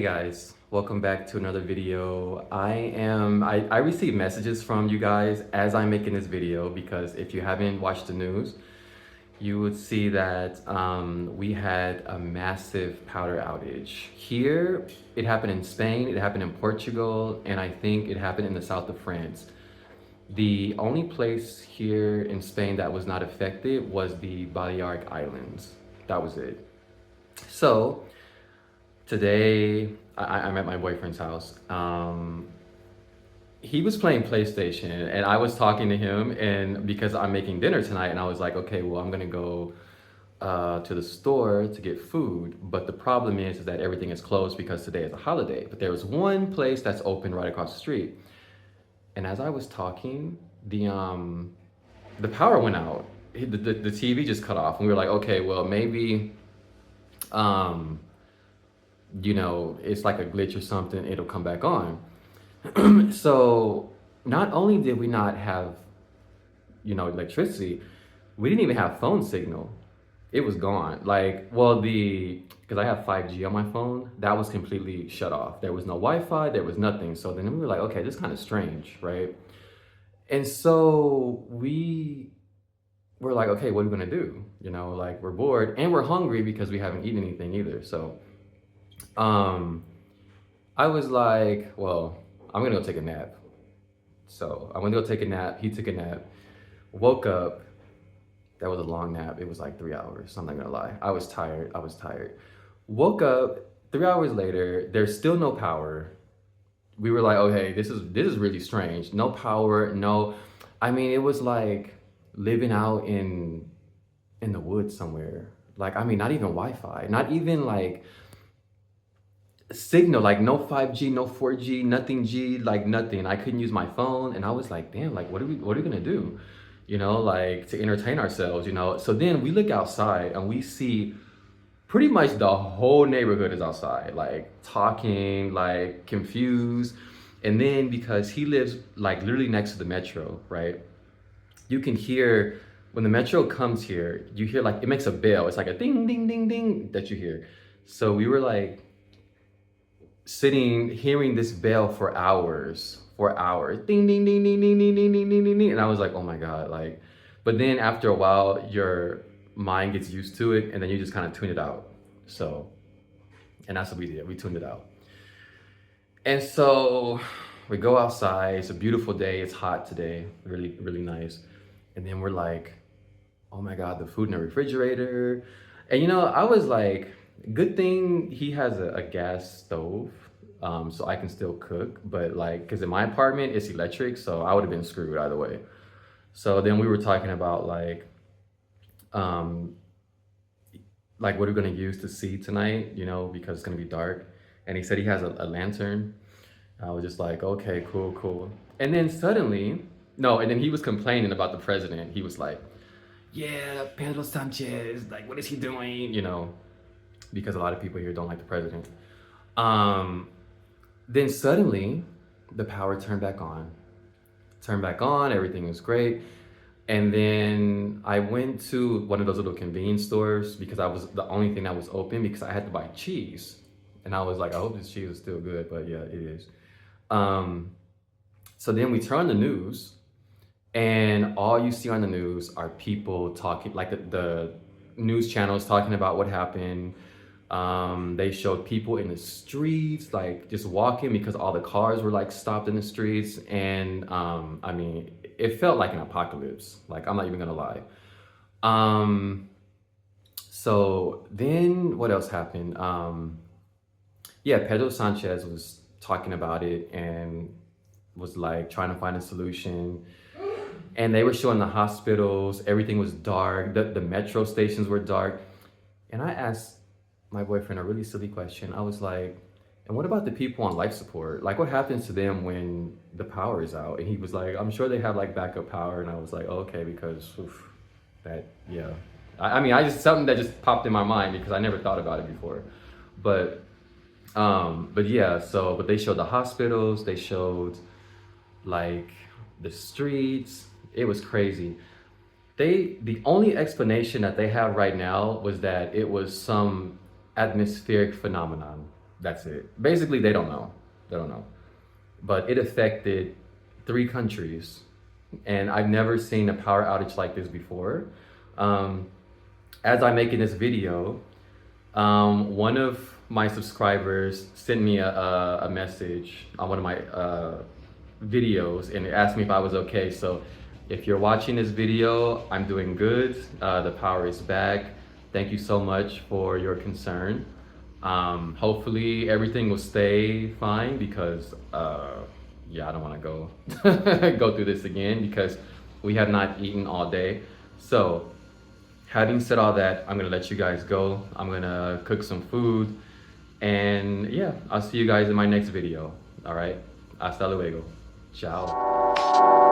Hey guys, welcome back to another video. I receive messages from you guys as I'm making this video because if you haven't watched the news, you would see that we had a massive powder outage. Here, it happened in Spain, it happened in Portugal, and I think it happened in the south of France. The only place here in Spain that was not affected was the Balearic Islands. That was it. So, today, I'm at my boyfriend's house. He was playing PlayStation and I was talking to him and because I'm making dinner tonight and I was like, okay, well, I'm gonna go to the store to get food. But the problem is that everything is closed because today is a holiday. But there was one place that's open right across the street. And as I was talking, the power went out. The TV just cut off and we were like, okay, well, maybe it's like a glitch or something, it'll come back on. So not only did we not have, electricity, we didn't even have phone signal. It was gone. Because I have 5G on my phone, that was completely shut off. There was no Wi-Fi, there was nothing. So then we were like, okay, this is kind of strange, right? And so we were like, okay, what are we gonna do? We're bored and we're hungry because we haven't eaten anything either. So I was like, well, I'm gonna go take a nap. So I went to go take a nap. He took a nap, woke up. That was a long nap. It was like 3 hours. I'm not gonna lie. I was tired. Woke up 3 hours later. There's still no power. We were like, oh hey, this is really strange. No power. No, I mean, it was like living out in the woods somewhere. Not even Wi-Fi. Not even like signal, like no 5G, no 4G, nothing G, like nothing. I couldn't use my phone and I was like, damn, like what are we gonna do? To entertain ourselves, So then we look outside and we see pretty much the whole neighborhood is outside, like talking, like confused. And then because he lives like literally next to the metro, right? You can hear when the metro comes here, you hear like it makes a bell. It's like a ding, ding, ding, ding that you hear. So we were like sitting hearing this bell for hours, ding ding ding ding ding ding ding ding ding ding ding, and I was like, oh my god, like. But then after a while your mind gets used to it and then you just kind of tune it out. So, and that's what we did, we tuned it out. And so we go outside, it's a beautiful day, it's hot today, really really nice. And then we're like, oh my god, the food in the refrigerator. And I was like, good thing he has a gas stove, so I can still cook. But because in my apartment it's electric, so I would have been screwed either way. So then we were talking about what are we gonna use to see tonight, because it's gonna be dark. And he said he has a lantern. I was just like, okay, cool. And then suddenly, no, and then he was complaining about the president. He was like, yeah, Pedro Sanchez, like, what is he doing? Because a lot of people here don't like the president. Then suddenly the power turned back on. Everything was great. And then I went to one of those little convenience stores because I was the only thing that was open because I had to buy cheese. And I was like, I hope this cheese is still good, but yeah, it is. So then we turn on the news and all you see on the news are people talking, like the news channels talking about what happened. They showed people in the streets, like just walking because all the cars were like stopped in the streets. And it felt like an apocalypse. Like, I'm not even gonna lie. So then what else happened? Yeah, Pedro Sanchez was talking about it and was like trying to find a solution. And they were showing the hospitals, everything was dark, the metro stations were dark. And I asked my boyfriend a really silly question. I was like, and what about the people on life support? Like, what happens to them when the power is out? And he was like, I'm sure they have like backup power. And I was like, oh, okay, because yeah. I just, something that just popped in my mind because I never thought about it before. But yeah, but they showed the hospitals, they showed like the streets. It was crazy. The only explanation that they have right now was that it was some atmospheric phenomenon. That's it. Basically, they don't know. They don't know. But it affected 3 countries, and I've never seen a power outage like this before. Um, as I'm making this video, one of my subscribers sent me a message on one of my videos, and it asked me if I was okay. So if you're watching this video, I'm doing good. The power is back. Thank you so much for your concern. Hopefully everything will stay fine because yeah, I don't want to go go through this again because we have not eaten all day. So having said all that, I'm gonna let you guys go. I'm gonna cook some food, and yeah, I'll see you guys in my next video. All right, hasta luego. Ciao.